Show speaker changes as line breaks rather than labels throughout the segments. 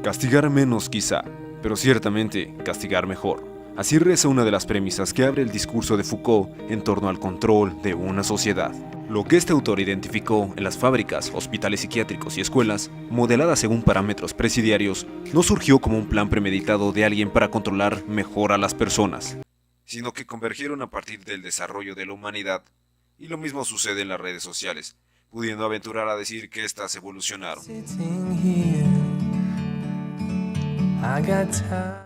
Castigar menos quizá, pero ciertamente castigar mejor. Así reza una de las premisas que abre el discurso de Foucault en torno al control de una sociedad. Lo que este autor identificó en las fábricas, hospitales psiquiátricos y escuelas, modeladas según parámetros presidiarios, no surgió como un plan premeditado de alguien para controlar mejor a las personas, sino que convergieron a partir del desarrollo de la humanidad. Y lo mismo sucede en las redes sociales, pudiendo aventurar a decir que éstas evolucionaron.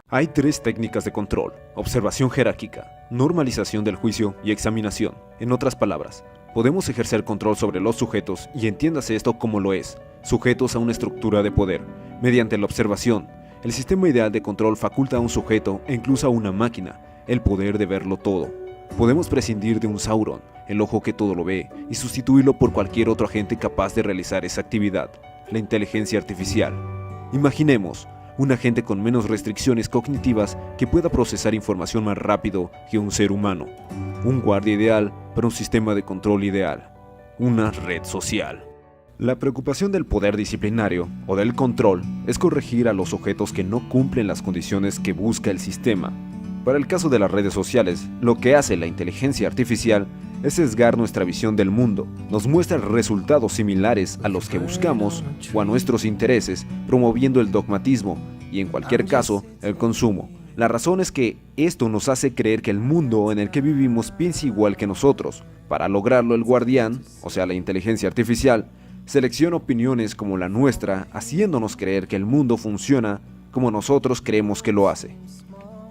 Hay tres técnicas de control: observación jerárquica, normalización del juicio y examinación. En otras palabras, podemos ejercer control sobre los sujetos, y entiéndase esto como lo es, sujetos a una estructura de poder, mediante la observación. El sistema ideal de control faculta a un sujeto, e incluso a una máquina, el poder de verlo todo. Podemos prescindir de un Sauron, el ojo que todo lo ve, y sustituirlo por cualquier otro agente capaz de realizar esa actividad, la inteligencia artificial. Imaginemos un agente con menos restricciones cognitivas que pueda procesar información más rápido que un ser humano. Un guardia ideal para un sistema de control ideal. Una red social. La preocupación del poder disciplinario o del control es corregir a los sujetos que no cumplen las condiciones que busca el sistema. Para el caso de las redes sociales, lo que hace la inteligencia artificial es sesgar nuestra visión del mundo, nos muestra resultados similares a los que buscamos o a nuestros intereses, promoviendo el dogmatismo y, en cualquier caso, el consumo. La razón es que esto nos hace creer que el mundo en el que vivimos piensa igual que nosotros. Para lograrlo, el guardián, o sea la inteligencia artificial, selecciona opiniones como la nuestra, haciéndonos creer que el mundo funciona como nosotros creemos que lo hace.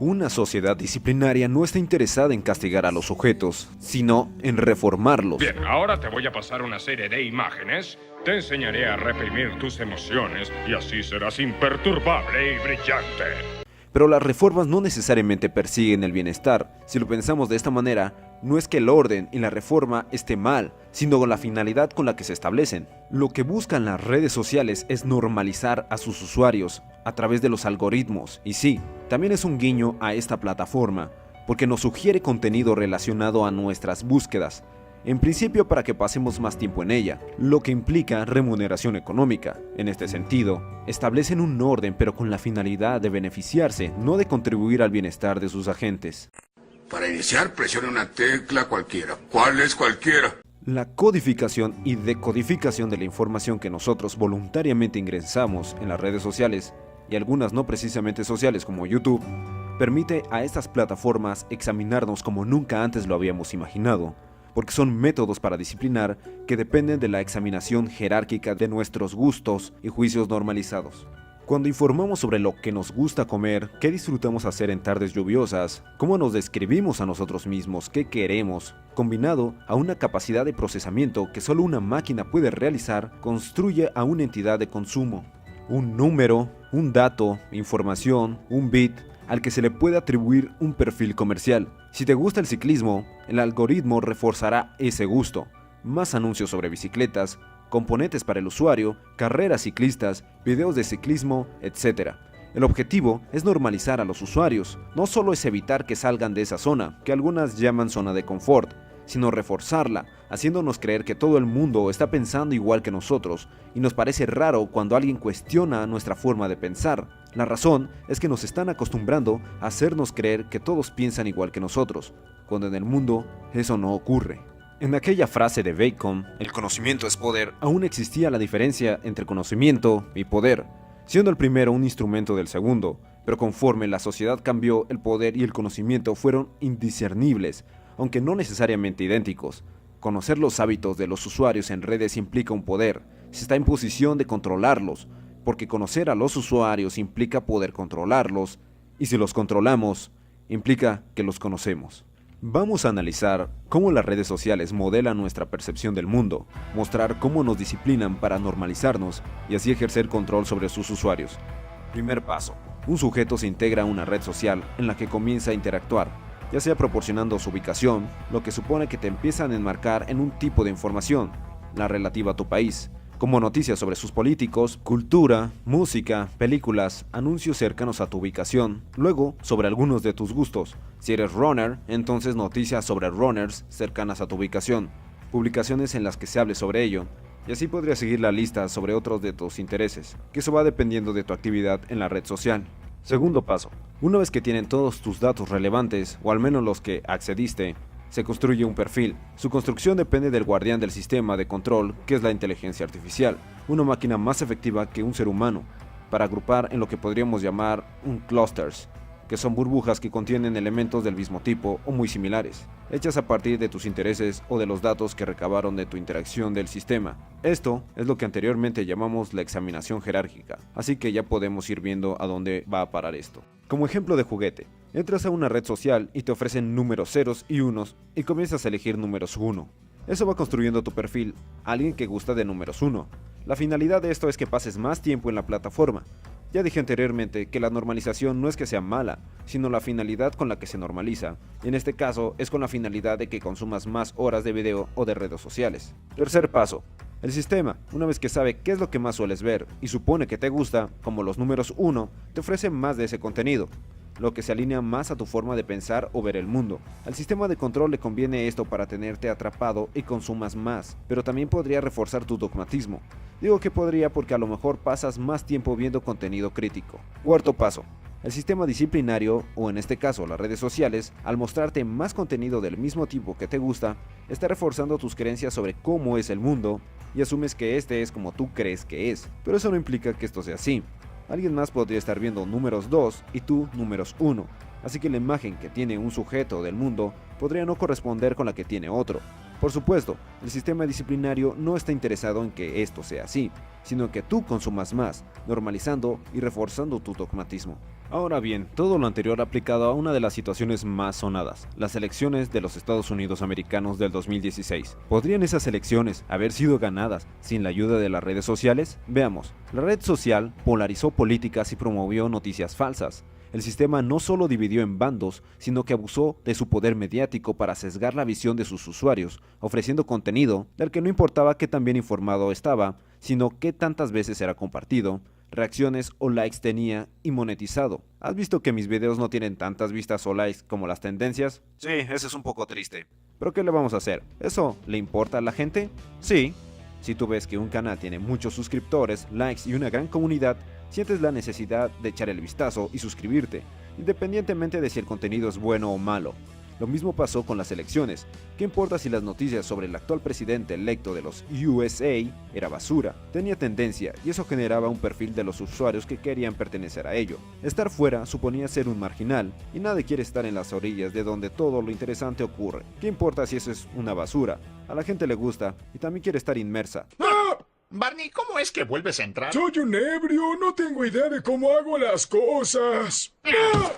Una sociedad disciplinaria no está interesada en castigar a los sujetos, sino en reformarlos.
Bien, ahora te voy a pasar una serie de imágenes. Te enseñaré a reprimir tus emociones y así serás imperturbable y brillante.
Pero las reformas no necesariamente persiguen el bienestar. Si lo pensamos de esta manera, no es que el orden y la reforma esté mal, sino con la finalidad con la que se establecen. Lo que buscan las redes sociales es normalizar a sus usuarios a través de los algoritmos. Y sí, también es un guiño a esta plataforma, porque nos sugiere contenido relacionado a nuestras búsquedas, en principio para que pasemos más tiempo en ella, lo que implica remuneración económica. En este sentido, establecen un orden pero con la finalidad de beneficiarse, no de contribuir al bienestar de sus agentes.
Para iniciar, presione una tecla cualquiera. ¿Cuál es cualquiera?
La codificación y decodificación de la información que nosotros voluntariamente ingresamos en las redes sociales, y algunas no precisamente sociales como YouTube, permite a estas plataformas examinarnos como nunca antes lo habíamos imaginado, porque son métodos para disciplinar que dependen de la examinación jerárquica de nuestros gustos y juicios normalizados. Cuando informamos sobre lo que nos gusta comer, qué disfrutamos hacer en tardes lluviosas, cómo nos describimos a nosotros mismos, qué queremos, combinado a una capacidad de procesamiento que solo una máquina puede realizar, construye a una entidad de consumo. Un número, un dato, información, un bit, al que se le puede atribuir un perfil comercial. Si te gusta el ciclismo, el algoritmo reforzará ese gusto. Más anuncios sobre bicicletas, componentes para el usuario, carreras ciclistas, videos de ciclismo, etc. El objetivo es normalizar a los usuarios. No solo es evitar que salgan de esa zona, que algunas llaman zona de confort, sino reforzarla, haciéndonos creer que todo el mundo está pensando igual que nosotros, y nos parece raro cuando alguien cuestiona nuestra forma de pensar. La razón es que nos están acostumbrando a hacernos creer que todos piensan igual que nosotros, cuando en el mundo eso no ocurre. En aquella frase de Bacon, el conocimiento es poder, aún existía la diferencia entre conocimiento y poder, siendo el primero un instrumento del segundo, pero conforme la sociedad cambió, el poder y el conocimiento fueron indiscernibles, aunque no necesariamente idénticos. Conocer los hábitos de los usuarios en redes implica un poder, se está en posición de controlarlos, porque conocer a los usuarios implica poder controlarlos, y si los controlamos, implica que los conocemos. Vamos a analizar cómo las redes sociales modelan nuestra percepción del mundo, mostrar cómo nos disciplinan para normalizarnos y así ejercer control sobre sus usuarios. Primer paso. Un sujeto se integra a una red social en la que comienza a interactuar, ya sea proporcionando su ubicación, lo que supone que te empiezan a enmarcar en un tipo de información, la relativa a tu país, como noticias sobre sus políticos, cultura, música, películas, anuncios cercanos a tu ubicación, luego sobre algunos de tus gustos. Si eres runner, entonces noticias sobre runners cercanas a tu ubicación, publicaciones en las que se hable sobre ello, Y así podrías seguir la lista sobre otros de tus intereses, que eso va dependiendo de tu actividad en la red social. Segundo paso. Una vez que tienen todos tus datos relevantes, o al menos los que accediste, se construye un perfil. Su construcción depende del guardián del sistema de control, que es la inteligencia artificial, una máquina más efectiva que un ser humano, para agrupar en lo que podríamos llamar un clusters, que son burbujas que contienen elementos del mismo tipo o muy similares, hechas a partir de tus intereses o de los datos que recabaron de tu interacción del sistema. Esto es lo que anteriormente llamamos la examinación jerárquica, así que ya podemos ir viendo a dónde va a parar esto. Como ejemplo de juguete, entras a una red social y te ofrecen números ceros y unos y comienzas a elegir números 1. Eso va construyendo tu perfil, alguien que gusta de números 1. La finalidad de esto es que pases más tiempo en la plataforma. Ya dije anteriormente que la normalización no es que sea mala, sino la finalidad con la que se normaliza. En este caso es con la finalidad de que consumas más horas de video o de redes sociales. Tercer paso. El sistema, una vez que sabe qué es lo que más sueles ver y supone que te gusta, como los números 1, te ofrece más de ese contenido, lo que se alinea más a tu forma de pensar o ver el mundo. Al sistema de control le conviene esto para tenerte atrapado y consumas más, pero también podría reforzar tu dogmatismo. Digo que podría porque a lo mejor pasas más tiempo viendo contenido crítico. Cuarto paso. El sistema disciplinario, o en este caso las redes sociales, al mostrarte más contenido del mismo tipo que te gusta, está reforzando tus creencias sobre cómo es el mundo y asumes que este es como tú crees que es, pero eso no implica que esto sea así. Alguien más podría estar viendo números 2 y tú números 1, así que la imagen que tiene un sujeto del mundo podría no corresponder con la que tiene otro. Por supuesto, el sistema disciplinario no está interesado en que esto sea así, sino que tú consumas más, normalizando y reforzando tu dogmatismo. Ahora bien, todo lo anterior aplicado a una de las situaciones más sonadas, las elecciones de los Estados Unidos americanos del 2016. ¿Podrían esas elecciones haber sido ganadas sin la ayuda de las redes sociales? Veamos, la red social polarizó políticas y promovió noticias falsas. El sistema no solo dividió en bandos, sino que abusó de su poder mediático para sesgar la visión de sus usuarios, ofreciendo contenido del que no importaba qué tan bien informado estaba, sino qué tantas veces era compartido, reacciones o likes tenía y monetizado. ¿Has visto que mis videos no tienen tantas vistas o likes como las tendencias? Sí, eso es un poco triste. ¿Pero qué le vamos a hacer? ¿Eso le importa a la gente? Sí. Si tú ves que un canal tiene muchos suscriptores, likes y una gran comunidad, sientes la necesidad de echar el vistazo y suscribirte, independientemente de si el contenido es bueno o malo. Lo mismo pasó con las elecciones. ¿Qué importa si las noticias sobre el actual presidente electo de los USA era basura? Tenía tendencia y eso generaba un perfil de los usuarios que querían pertenecer a ello. Estar fuera suponía ser un marginal y nadie quiere estar en las orillas de donde todo lo interesante ocurre. ¿Qué importa si eso es una basura? A la gente le gusta y también quiere estar inmersa.
¡Ah! Barney, ¿cómo es que vuelves a entrar?
Soy un ebrio, no tengo idea de cómo hago las cosas. ¡Ah!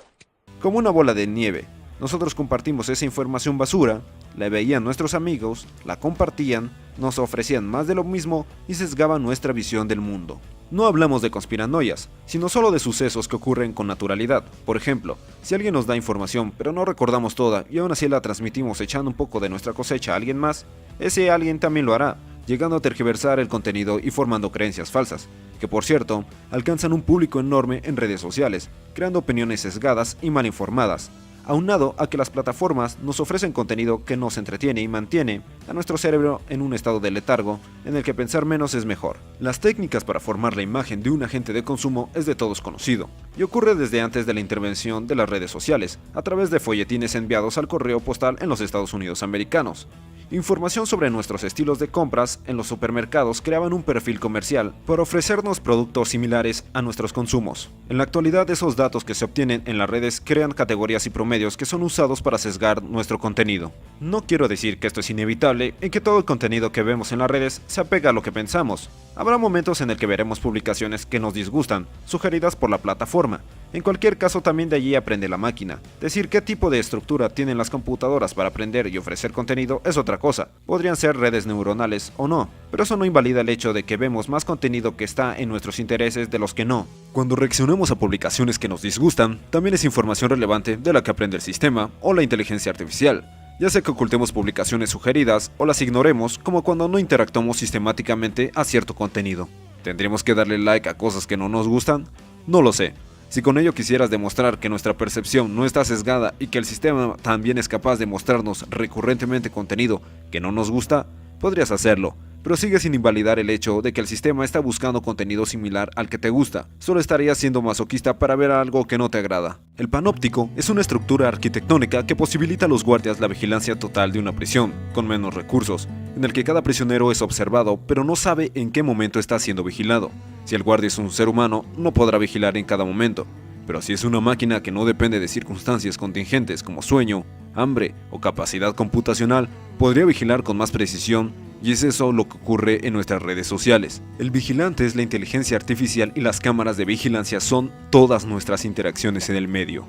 Como una bola de nieve. Nosotros compartimos esa información basura, la veían nuestros amigos, la compartían, nos ofrecían más de lo mismo y sesgaban nuestra visión del mundo. No hablamos de conspiranoias, sino solo de sucesos que ocurren con naturalidad. Por ejemplo, si alguien nos da información pero no recordamos toda y aún así la transmitimos echando un poco de nuestra cosecha a alguien más, ese alguien también lo hará, llegando a tergiversar el contenido y formando creencias falsas, que por cierto, alcanzan un público enorme en redes sociales, creando opiniones sesgadas y mal informadas. Aunado a que las plataformas nos ofrecen contenido que nos entretiene y mantiene a nuestro cerebro en un estado de letargo en el que pensar menos es mejor. Las técnicas para formar la imagen de un agente de consumo es de todos conocido, y ocurre desde antes de la intervención de las redes sociales, a través de folletines enviados al correo postal en los Estados Unidos americanos. Información sobre nuestros estilos de compras en los supermercados creaban un perfil comercial para ofrecernos productos similares a nuestros consumos. En la actualidad, esos datos que se obtienen en las redes crean categorías y promedios que son usados para sesgar nuestro contenido. No quiero decir que esto es inevitable y que todo el contenido que vemos en las redes se apega a lo que pensamos. Habrá momentos en el que veremos publicaciones que nos disgustan, sugeridas por la plataforma. En cualquier caso, también de allí aprende la máquina. Decir qué tipo de estructura tienen las computadoras para aprender y ofrecer contenido es otra cosa. Podrían ser redes neuronales o no, pero eso no invalida el hecho de que vemos más contenido que está en nuestros intereses de los que no. Cuando reaccionamos a publicaciones que nos disgustan, también es información relevante de la que aprende el sistema o la inteligencia artificial. Ya sea que ocultemos publicaciones sugeridas o las ignoremos, como cuando no interactuamos sistemáticamente a cierto contenido. ¿Tendríamos que darle like a cosas que no nos gustan? No lo sé. Si con ello quisieras demostrar que nuestra percepción no está sesgada y que el sistema también es capaz de mostrarnos recurrentemente contenido que no nos gusta, podrías hacerlo, pero sigue sin invalidar el hecho de que el sistema está buscando contenido similar al que te gusta. Solo estarías siendo masoquista para ver algo que no te agrada. El panóptico es una estructura arquitectónica que posibilita a los guardias la vigilancia total de una prisión, con menos recursos, en el que cada prisionero es observado, pero no sabe en qué momento está siendo vigilado. Si el guardia es un ser humano, no podrá vigilar en cada momento, pero si es una máquina que no depende de circunstancias contingentes como sueño, hambre o capacidad computacional, podría vigilar con más precisión. Y es eso lo que ocurre en nuestras redes sociales. El vigilante es la inteligencia artificial y las cámaras de vigilancia son todas nuestras interacciones en el medio.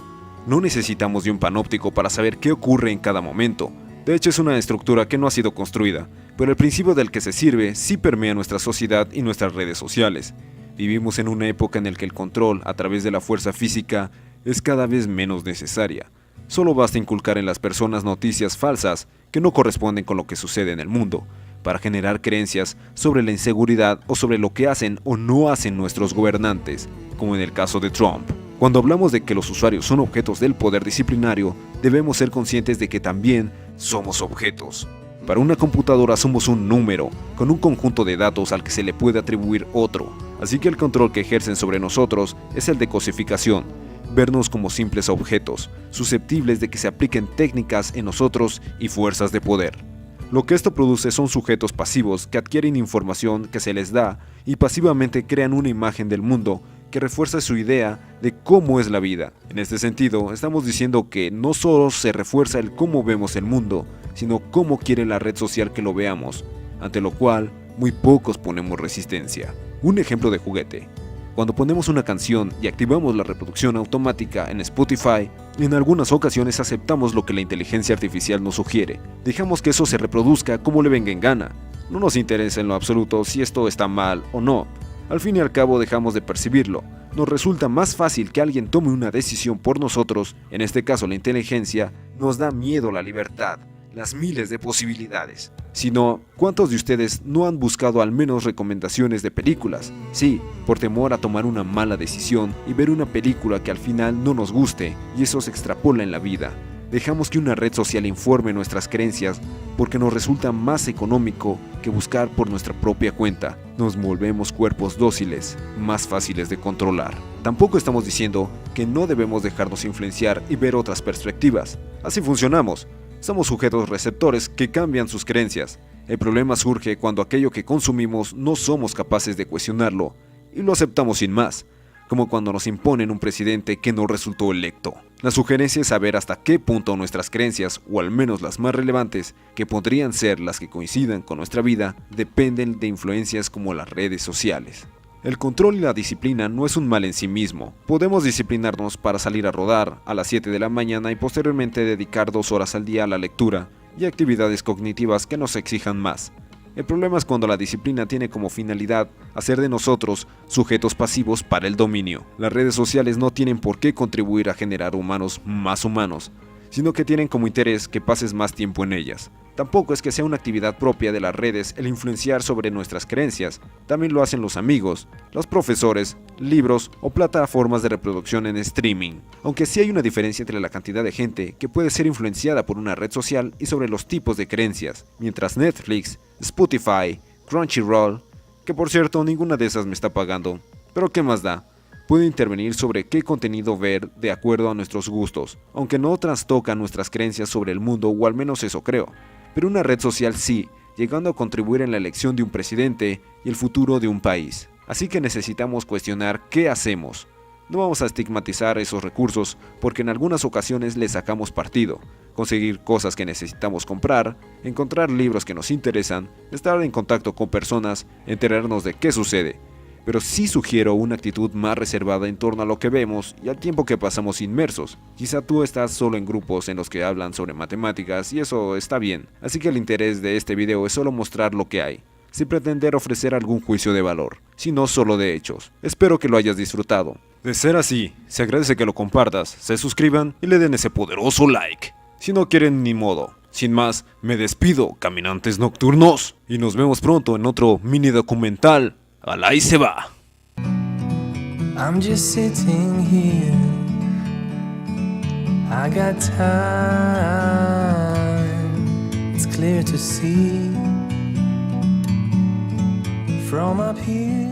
No necesitamos de un panóptico para saber qué ocurre en cada momento. De hecho, es una estructura que no ha sido construida, pero el principio del que se sirve sí permea nuestra sociedad y nuestras redes sociales. Vivimos en una época en la que el control a través de la fuerza física es cada vez menos necesaria. Solo basta inculcar en las personas noticias falsas que no corresponden con lo que sucede en el mundo, para generar creencias sobre la inseguridad o sobre lo que hacen o no hacen nuestros gobernantes, como en el caso de Trump. Cuando hablamos de que los usuarios son objetos del poder disciplinario, debemos ser conscientes de que también somos objetos. Para una computadora somos un número, con un conjunto de datos al que se le puede atribuir otro, así que el control que ejercen sobre nosotros es el de cosificación, vernos como simples objetos, susceptibles de que se apliquen técnicas en nosotros y fuerzas de poder. Lo que esto produce son sujetos pasivos que adquieren información que se les da y pasivamente crean una imagen del mundo que refuerza su idea de cómo es la vida. En este sentido, estamos diciendo que no solo se refuerza el cómo vemos el mundo, sino cómo quiere la red social que lo veamos, ante lo cual muy pocos ponemos resistencia. Un ejemplo de juguete. Cuando ponemos una canción y activamos la reproducción automática en Spotify, en algunas ocasiones aceptamos lo que la inteligencia artificial nos sugiere. Dejamos que eso se reproduzca como le venga en gana. No nos interesa en lo absoluto si esto está mal o no. Al fin y al cabo dejamos de percibirlo. Nos resulta más fácil que alguien tome una decisión por nosotros, en este caso la inteligencia. Nos da miedo la libertad, las miles de posibilidades. Sino, ¿cuántos de ustedes no han buscado al menos recomendaciones de películas? Sí, por temor a tomar una mala decisión y ver una película que al final no nos guste, y eso se extrapola en la vida. Dejamos que una red social informe nuestras creencias porque nos resulta más económico que buscar por nuestra propia cuenta. Nos volvemos cuerpos dóciles, más fáciles de controlar. Tampoco estamos diciendo que no debemos dejarnos influenciar y ver otras perspectivas. Así funcionamos. Somos sujetos receptores que cambian sus creencias. El problema surge cuando aquello que consumimos no somos capaces de cuestionarlo y lo aceptamos sin más, como cuando nos imponen un presidente que no resultó electo. La sugerencia es saber hasta qué punto nuestras creencias, o al menos las más relevantes, que podrían ser las que coincidan con nuestra vida, dependen de influencias como las redes sociales. El control y la disciplina no es un mal en sí mismo. Podemos disciplinarnos para salir a rodar a las 7 de la mañana y posteriormente dedicar 2 horas al día a la lectura y actividades cognitivas que nos exijan más. El problema es cuando la disciplina tiene como finalidad hacer de nosotros sujetos pasivos para el dominio. Las redes sociales no tienen por qué contribuir a generar humanos más humanos, sino que tienen como interés que pases más tiempo en ellas. Tampoco es que sea una actividad propia de las redes el influenciar sobre nuestras creencias, también lo hacen los amigos, los profesores, libros o plataformas de reproducción en streaming. Aunque sí hay una diferencia entre la cantidad de gente que puede ser influenciada por una red social y sobre los tipos de creencias, mientras Netflix, Spotify, Crunchyroll, que por cierto ninguna de esas me está pagando, pero ¿qué más da? Puede intervenir sobre qué contenido ver de acuerdo a nuestros gustos, aunque no trastoca nuestras creencias sobre el mundo, o al menos eso creo. Pero una red social sí, llegando a contribuir en la elección de un presidente y el futuro de un país. Así que necesitamos cuestionar qué hacemos. No vamos a estigmatizar esos recursos porque en algunas ocasiones les sacamos partido. Conseguir cosas que necesitamos comprar, encontrar libros que nos interesan, estar en contacto con personas, enterarnos de qué sucede. Pero sí sugiero una actitud más reservada en torno a lo que vemos y al tiempo que pasamos inmersos. Quizá tú estás solo en grupos en los que hablan sobre matemáticas y eso está bien, así que el interés de este video es solo mostrar lo que hay, sin pretender ofrecer algún juicio de valor, sino solo de hechos. Espero que lo hayas disfrutado. De ser así, se agradece que lo compartas, se suscriban y le den ese poderoso like. Si no quieren, ni modo. Sin más, me despido, caminantes nocturnos, y nos vemos pronto en otro mini documental. ¡Alá y se va!
I'm just sitting here. I got time. It's clear to see from up here.